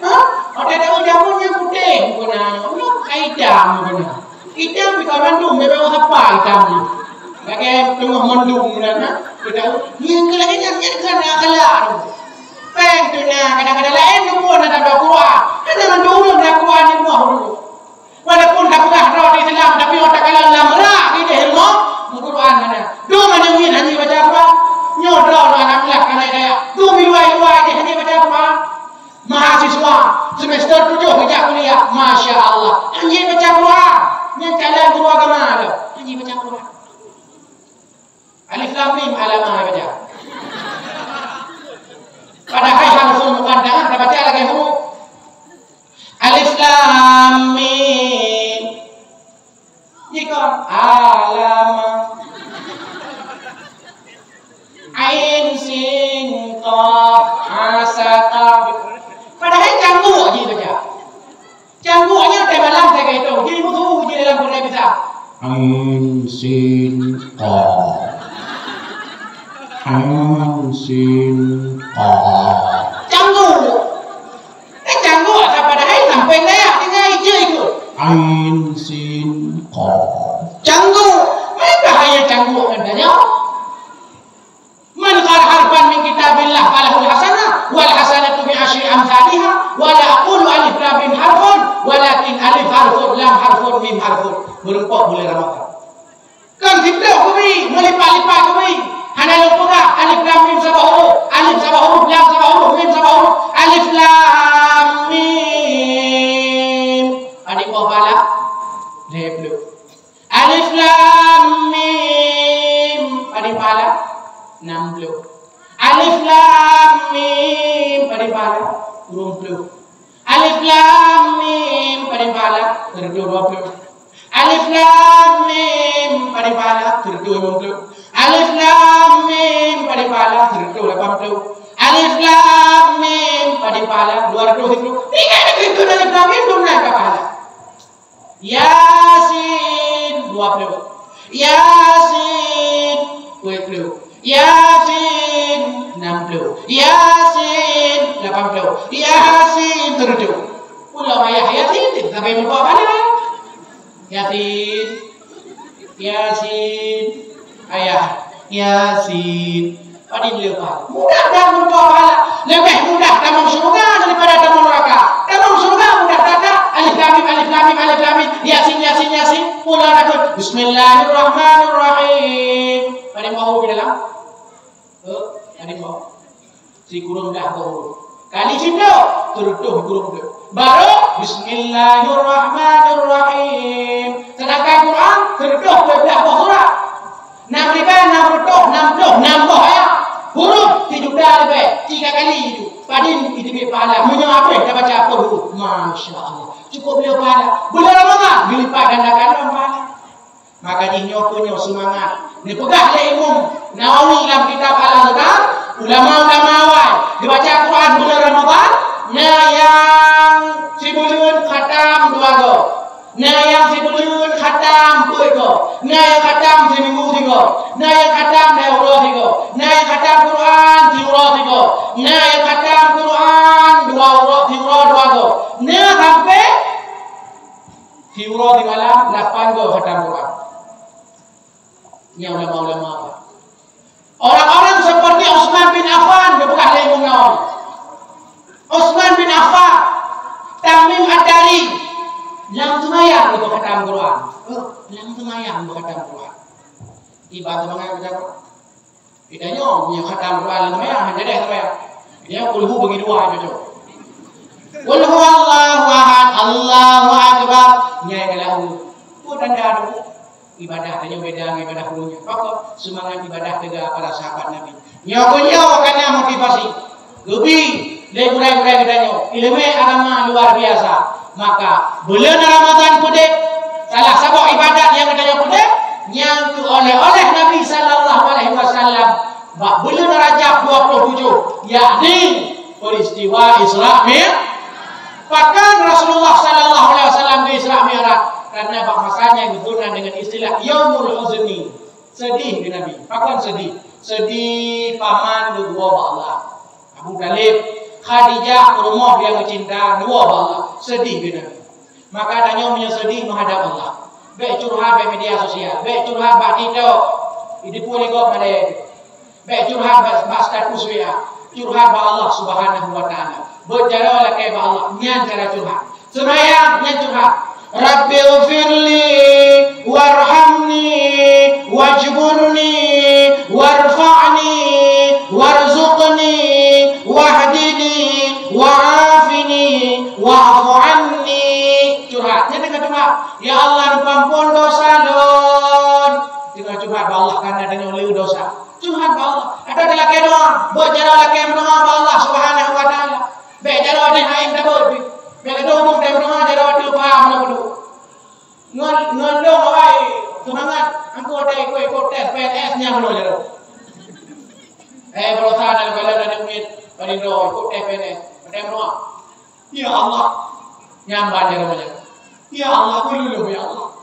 Hah? Ada jamunya putih mukena. Hitam mukena. Hitam di kawan tu memang apa hitamnya? Pakai tengah mendung mana? Kita yang kelainan yang kena kalah. Peng tu na kadang-kadang lain tu pun ada Quran. Ada mendung nak Quran ni mah dulu. Walaupun tak pernah roh Islam tapi otak kalian lamrah ni deh ilmu Quran mana. Tu mana mungkin hanya baca Quran. Nyodro anak lah kana daya. Tu biwai-wai dia hanya baca Quran. Mahasiswa semester 7 kerja kuliah. Masya Allah. Hanya baca Quran. Yang kalian guru agama ada. Hanya baca Quran. Alif Lam Mim alamah baca. Padahal langsung bukan jangan baca lagi huruf. Alif Lam Mim. Jika alamah. Ain Sin Qaf Asata. Padahal canggung aja baca. Canggungnya malam saya kayak itu. Jadi musuh jadi dalam Quran bisa. Ain Sin Qaf. Sin canggung padahal sampai layak dengan ije itu Ain Sin canggung mereka hanya canggung katanya man qara harfan min kitabillah falahul hasanah wal hasanatu bi asyri amsalihha wa la aqulu alif lam mim harfun walakin alif harfun lam harfun mim harfun berupa boleh ramakan kan tidak kubi melipat-lipat kubi hana lupa alif lam mim sabah huruf alif sabah huruf lam sabah huruf mim sabah huruf alif lam mim adik bala leblu alif lam mim adik bala 60 alif lam mim adik bala 20 alif lam mim adik bala 20 alif lam mim adik bala 30 Alif Lam Mim pada pala 180. Alif Lam Mim pada pala 200 itu. Tiga itu Alif Lam Mim belum naik ke pala. Yasin 20. Yasin 20. Yasin 60. Yasin 80. Yasin 70. Ulama Yasin sampai berapa pala? Yasin. Yasin ayah Yasin pada lepas mudah dan berdoa pahala lebih mudah tamam surga daripada tamam neraka tamam surga mudah kata alif lam mim alif lam mim alif lam mim Yasin Yasin Yasin pula takut bismillahirrahmanirrahim pada mau di dalam ada mau si kurung dah tahu kali cinta tertuh kurung tu baru bismillahirrahmanirrahim sedangkan Quran tertuh beberapa surah 60 nambah ya huruf 7 lebih 3 kali itu padin itu pahala menyapa dah baca apa huruf Masya Allah cukup beliau pahala bulan Ramadan dilipat gandakan pahala maka nyoknya semangat ni pegah le Imam Nawawi dalam kitab Al-Azhar ulama-ulama awal dibaca Quran bulan Ramadan nah yang sibulun khatam 2 go nah yang sibulun khatam 3 go nah yang khatam seminggu 3 nah yang khatam daurah 3 nah yang khatam Quran tiurah 3 nah yang khatam Quran 2 urah tiurah 2 go nah sampai tiurah di malam 8 go khatam Quran yang ulama-ulama orang-orang seperti Utsman bin Affan bukan lagi mengawan Utsman bin Affan Tamim Ad-Dari yang semayang itu khatam Quran yang semayang itu khatam Quran ibadah mengajar baca Quran Idanya punya khatam Quran namanya hanya deh namanya. Dia kulhu bagi dua aja tu. Qul huwallahu ahad, Allahu akbar. Nyai galau. Ku tanda tu ibadah tanya beda ibadah dulunya. Pokok semangat ibadah tega para sahabat Nabi. Nyokonyo kana motivasi. Lebih leburai-burai katanya. Ilmu agama luar biasa. Maka bulan Ramadan pudek salah satu ibadat yang katanya pudek yang oleh Nabi sallallahu alaihi wasallam bulan Rajab 27 yakni peristiwa Isra Mi'raj. Bahkan Rasulullah sallallahu alaihi wasallam di Isra Mi'raj karena bahasanya digunakan dengan istilah yaumul huzni. Sedih di Nabi. Bahkan sedih paman dua Allah. Abu Talib, Khadijah rumah yang cinta dua Allah. Sedih di Nabi. Maka adanya sedih menghadap Allah. Baik curhat di media sosial, baik curhat bak TikTok, ini boleh kau pada, baik curhat bak status WA, curhat bak Allah Subhanahu Wa Taala. Berjara oleh kaya bak Allah, nyan cara curhat. Semayang nyan curhat. Rabbil firli, warhamni, wajburni, warfa'ni, warzuqni, wahdini, wa'afini, wa'afu anni. Curhatnya dengan curhat. Ya Allah, ampun dosa don. Dengan curhat Allah karena dengan liu dosa. Curhat Allah. Ada adalah kaya doa. Berjara oleh kaya doa Allah Subhanahu Wa Taala. Berjara oleh haim tabut. Berjara umum dan doa jara oleh paham nak dulu. Ngondong awai semangat. Angku ada ikut tes PNS-nya dulu jara. Berusaha dan kalau ada duit pada doa ikut tes PNS. Pada doa. Ya Allah. Nyambar jara banyak. Ya Allah, kululuh ya Allah.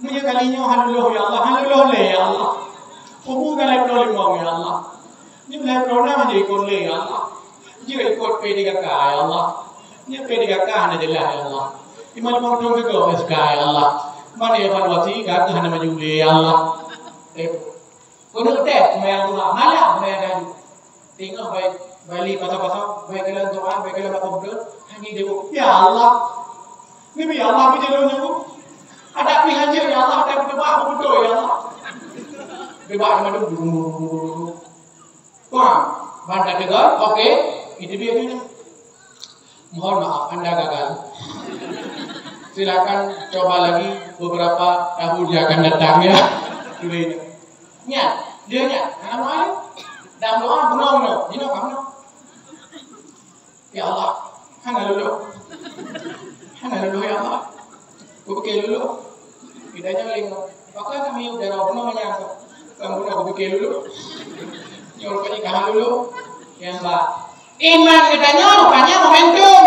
Munya kalinya haluluh ya Allah, haluluh le ya Allah. Kubu galai prolim mau ya Allah. Ni galai program aja ikut le ya Allah. Jika ikut P3K ya Allah. Ni P3K hanya jelah ya Allah. Iman mau dong ke SK ya Allah. Mana evaluasi kan hanya maju le ya Allah. Kudu tes semayang doa malam semayang tadi. Tengok baik balik pasal-pasal baik kalau doa baik kalau komputer hanya dia ya Allah. Ini ya Allah berjalannya bu. Ada pilihan je ya Allah. Ada bebak betul ya Allah. Bebak macam tu. Wah, bandar tegar. Okey, itu dia ni. Mohon maaf anda gagal. Silakan coba lagi beberapa tahun yang akan datang ya. Nya, dia nya. Nama ayat. Dalam doa benar-benar. Ini kamu. Ya Allah, hana dulu. Hana dulu ya Allah. Bukil dulu. Bidanya lingkup. Maka kami udah roboh menyangkut. Kamu udah bukil dulu. Nyuruh pernikahan dulu. Yang mbak. Iman kitanya rupanya momentum.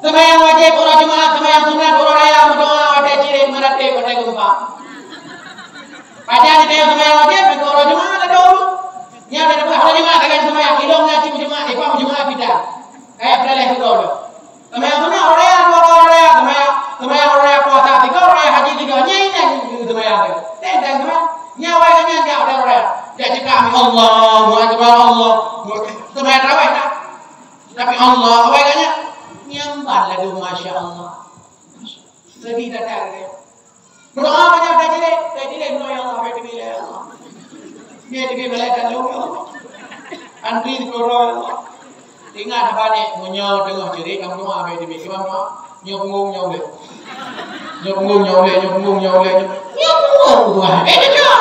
Sembahyang wajib orang Jumat, sembahyang sunat orang raya, berdoa pada ciri merate pada gempa. Pada kita yang sembahyang wajib, orang Jumat ada dulu. Nya ada orang Jumat akan sembahyang. Hidung ngaji Jumat, ikut Jumat kita. Kayak beralih ke dulu. Sembahyang sunat orang raya, orang raya, sembahyang orang raya puasa 3, orang raya haji 3. Nya ini sembahyang. Dan sembahyang nyawanya dia orang raya. Dia cakap Allahu Akbar Allah. Sembahyang tarawih tak? Tapi Allah awalnya nyambar lagi masya Allah. Sedih datang dia. Berdoa banyak dah jadi doa ya Allah, baik ya Allah. Dia diberi malaikat lu ya Allah. Antri doa ya Allah. Tinggal apa ni? Munyau tengah ciri kamu doa baik diberi kamu doa. Nyobung nyoleh. Nyobung nyoleh. Nyobung doa. Itu cok.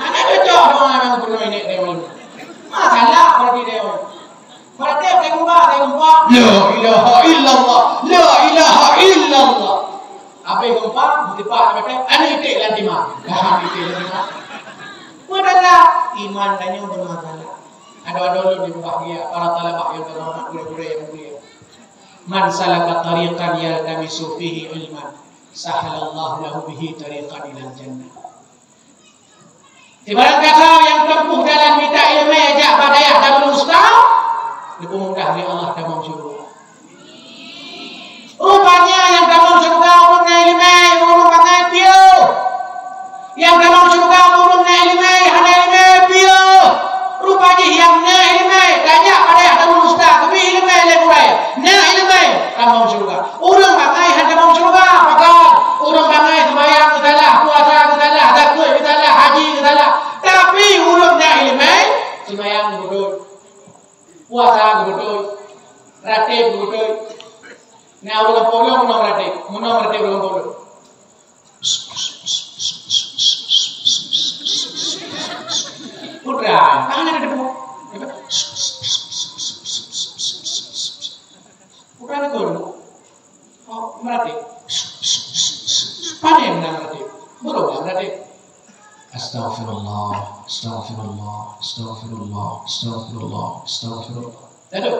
Ada cok doa yang perlu ini dewan. Masalah berarti dewan. Berarti tengumpa. La ilaha illallah. La ilaha illallah. Apa yang gempa? Mutipak apa? Ani itik lantima. Dah itik lantima. Padahal iman tanya udah masalah. Ada dulu di bahagia para talabah yang terhormat guru-guru yang mulia. Man salaka tariqan yaltamisu fihi ilman, sahalallahu lahu bihi tariqan ilal jannah. Ibarat kata yang tempuh dalam minta ilmu ajak badayah darul ustaz, dipemudah oleh Allah dalam syurga. Rupanya yang dalam syurga umumnya ilmu, umum banget dia. Yang dalam syurga umumnya ilmu, hanya ilmu dia. Rupanya yang na ilmu, ajak badayah darul ustaz, tapi ilmu leburai. Na ilmu dalam syurga. Orang bangai hanya dalam syurga, maka orang bangai sembahyang salah, puasa salah, zakat salah, haji salah. Tapi urut dah ilmu ratib betul. Nah, orang polo menang ratib orang polo. Putra, tangan ada debu. Putra ada gol. Oh, ratib. Panen menang ratib. Buruk ratib. Astaghfirullah. Aduh.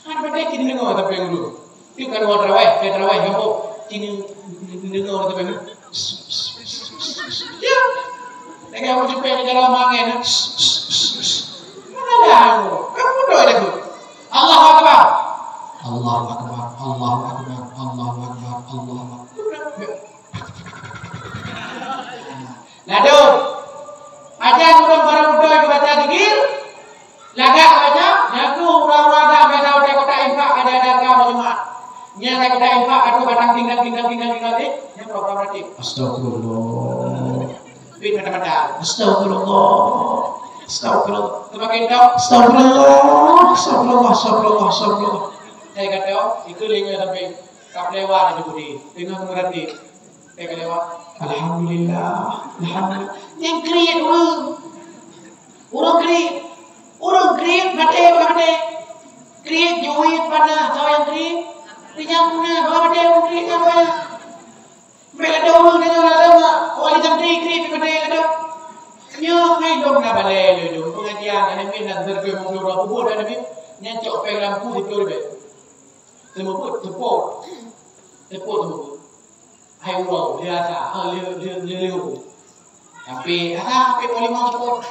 Ada benda kini dengar tapi yang dulu. Itu kan terawih kamu. Kini dengar tapi yang. Ya. Lagi aku jumpa yang dalam mangen. Mana dah? Kamu doa itu. Allahu Akbar. Lado. Ajar orang barang muda yang baca dikir. Lagak baca. Naku orang-orang dah baca kota infak ada kau Jumaat. Nya kota infak aku batang tinggal ni. Nya program ratib. Astagfirullah. Duit mata-mata. Astagfirullah. Semakin tahu. Astagfirullah. Saya kata, itu lingga sampai kap lewat aja budi. Lingga mengerti. Saya lewat. Alhamdulillah. Yang create orang create mati. Create juit pada tahu yang create. Ringan punya, mati orang create apa? Mereka ada orang dengan lama. Wali santri create mati ada. Nyo hai dong na balai lu pengajian ana min nak berke mulu rabu dan nabi nyacok pe lampu di turbe semua tepuk hai wow biasa liu tapi boleh mau tepuk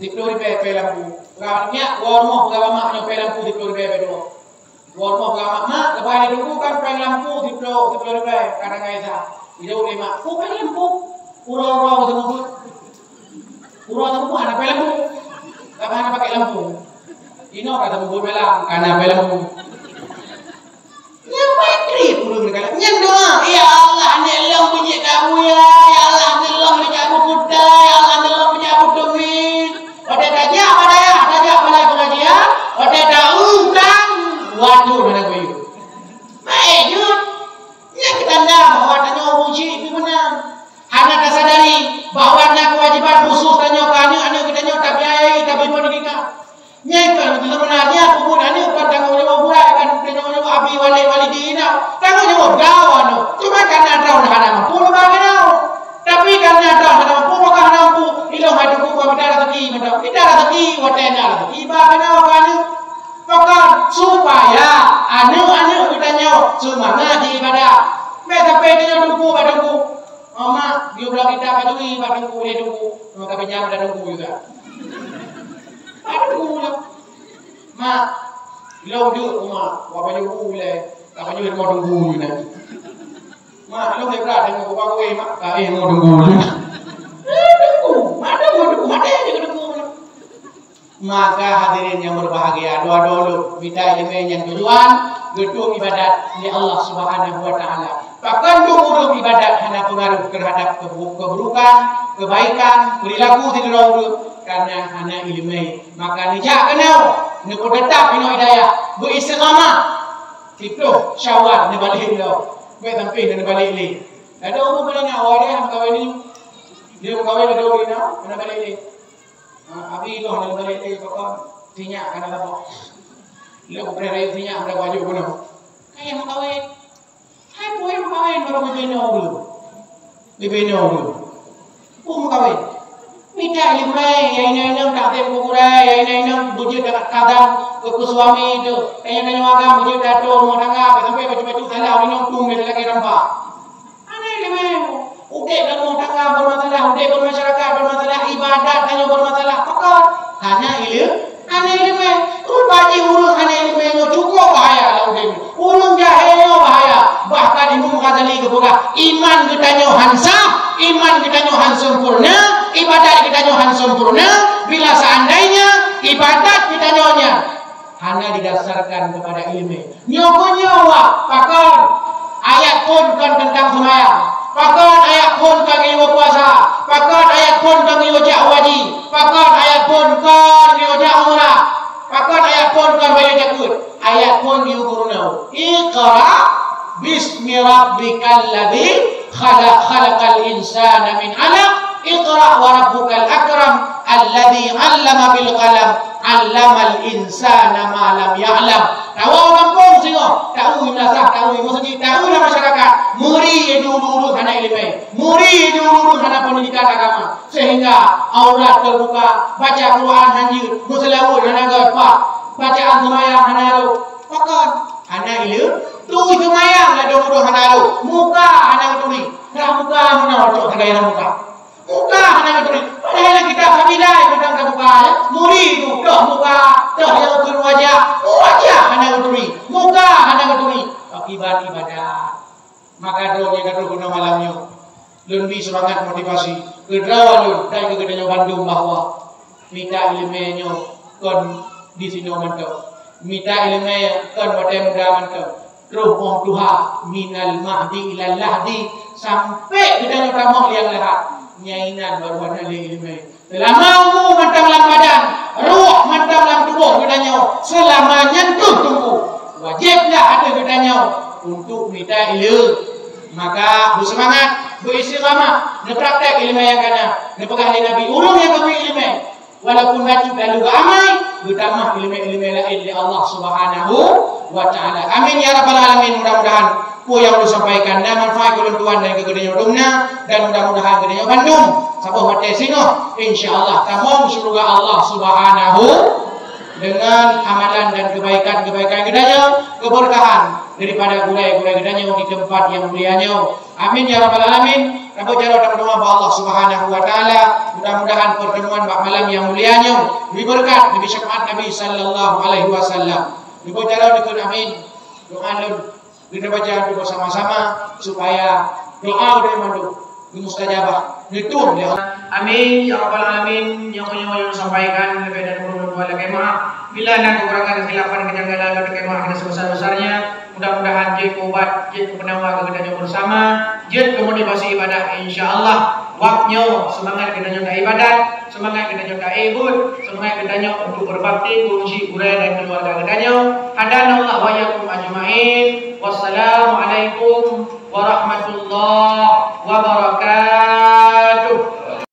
di turbe pe lampu nya warmo gama nya pe lampu di turbe do warmo gama ma lepas itu kan pe lampu di turbe kadang kaisa video lima pe lampu uro semua Urang lampu anak lampu. Kapan pakai lampu? Ino kata bubur melang karena lampu. Yang patri urang kala. Yang doa, ya Allah nelong punya kamu ya. Ya Allah nelong punya kamu kuda. Ya Allah nelong punya kamu domin. Ode tanya pada ya, tanya pada pengajian. Ode tahu kan. Waduh mana gue. Majud. Yang kita nak bahwa tanya uji itu benar. Anak sadari bahwa nak kewajiban khusus tanya anu kita nyo tak biayai tapi pendidikan. Nyai sebenarnya penggunaan ini bukan tanggung jawab buat kan tanggung jawab abi walidina. Tanggung jawab dawan. Cuma karena ada orang mampu bagaimana? Tapi karena ada orang mampu maka mampu ilmu ada ku kita rezeki watena rezeki bagaimana kan? Maka supaya anu kita nyo semangat di ibadah. Sampai dia dulu Mama, dia bilang kita patuhi padangku dia tunggu. Maka penyam dah tunggu juga. Tunggu lah. Mak, lau dia mak, apa tunggu le? Apa dia mau tunggu juga. Mak, lau dia berat tengok apa gue mak. Mau tunggu juga. Tunggu, mana dia tunggu. Maka hadirin yang berbahagia, doa dulu minta ilmu yang tujuan gedung ibadat di Allah Subhanahu wa taala. Bahkan gedung ibadat hanya pengaruh terhadap keburukan, kebaikan, perilaku di dalam karena hanya ilmu. Maka nijak kenal, neko tetap ino hidayah, beristiqamah. Itu Syawal ni balik lo. Baik sampai ni balik ni. Ada orang boleh nak awak dia kawin ni. Dia kawin ada orang ni, mana balik ni. Abi lo nak balik ni pokok tinyak kana apa. Lo beraya tinyak ada baju pun. Kayak mau kawin. Hai boy mau kawin baru bibeno dulu. Mau kawin. Minta ilmu yang ini tak tempo kurai, yang ini bujur dekat kadang ke suami itu. Yang ini agam bujur dato rumah tangga sampai baju-baju salah minum tung dia lagi nampak. Ana ilmu. Udik dalam rumah tangga bermasalah, udik bermasyarakat bermasalah, ibadat hanya bermasalah. Pokok hanya ilmu. Rupaji urung hanya ilmu cukup bahaya lah udik. Urung jahilnya bahaya. Bahkan Imam Ghazali kebuka iman kita nyohan sah, iman kita nyohan sempurna, ibadat kita nyohan sempurna. Bila seandainya ibadat kita nyonya hanya didasarkan kepada ilmu. Nyowa pakar ayat pun kan tentang sembahyang. Pakar ayat pun kan ngiwa puasa. Pakar ayat pun kan ngiwa jak wajib. Pakar ayat pun kan ngiwa jak umrah. Pakar ayat insana min 'alaq, iqra wa rabbukal akram alladzi 'allama bil qalam 'allamal insana ma lam ya'lam. Tahu kampung singo, tahu nasah, tahu masjid, tahu masyarakat. Muri dulu hana ilmu, muri dulu hana pendidikan agama, sehingga aurat terbuka, baca Quran hanjir, muselawu hana gapak, bacaan semayang hana lu, pakan hana ilmu, tu semayang lah dulu hana lu, muka hana tuli, dah muka hana orok tegaya muka, muka hana tuli, padahal kita kabilai tentang muka, muri tu dah muka, dah yang turun wajah, wajah hana tuli, muka hana tuli, ibadah. Maka doa yang kedua guna malamnya lebih semangat motivasi kedrawan lun dari kegedeannya Bandung bahwa minta ilmunya kon di sini mantap, minta ilmunya kon pada muda mantap, roh Tuhan minal mahdi ilal lahdi sampai kegedeannya tamu yang lehat nyainan baru ada ilmu selama umum mantap dalam badan, roh mantap dalam tubuh kegedeannya selama nyentuh tubuh wajiblah ada kegedeannya untuk minta ilmu. Maka bersemangat, beristiqamah, nepraktek ilmu yang kena, nepegah Nabi ulung yang kami ilmu. Walaupun baca lalu amai, bertambah ilmu-ilmu lain di Allah Subhanahu wa taala. Amin ya rabbal alamin. Mudah-mudahan ku yang disampaikan dan manfaat keuntungan dan kegedeannya Dumna dan mudah-mudahan kegedeannya Bandung. Sabuh mate sino insyaallah tamam surga Allah Subhanahu dengan amalan dan kebaikan-kebaikan gedanya, keberkahan daripada gulai-gulai gedanya di tempat yang mulianya. Amin ya rabbal alamin. Rabbul jalla dan berdoa kepada Allah Subhanahu wa taala, mudah-mudahan pertemuan malam yang mulianya lebih berkat, lebih syafaat Nabi sallallahu alaihi wasallam. Rabbul jalla dan amin. Doa kita baca bersama-sama supaya doa dari mandu mustajabah. Itu ya. Amin ya rabbal alamin. Yang sampaikan lebih dan berdoa lagi maaf bila ada kekurangan, kesilapan, kejanggalan dan kemah ada sebesar-besarnya. Mudah-mudahan jadi obat, jadi penawar kegiatan bersama, jadi kemotivasi ibadah insyaallah. Waktunya semangat kita nyata ibadat, semangat kita nyata ibud, semangat kita nyata untuk berbakti, kunci urai dan keluarga kita. Hadanallah wa yakum ajma'in. Wassalamualaikum warahmatullahi wabarakatuh.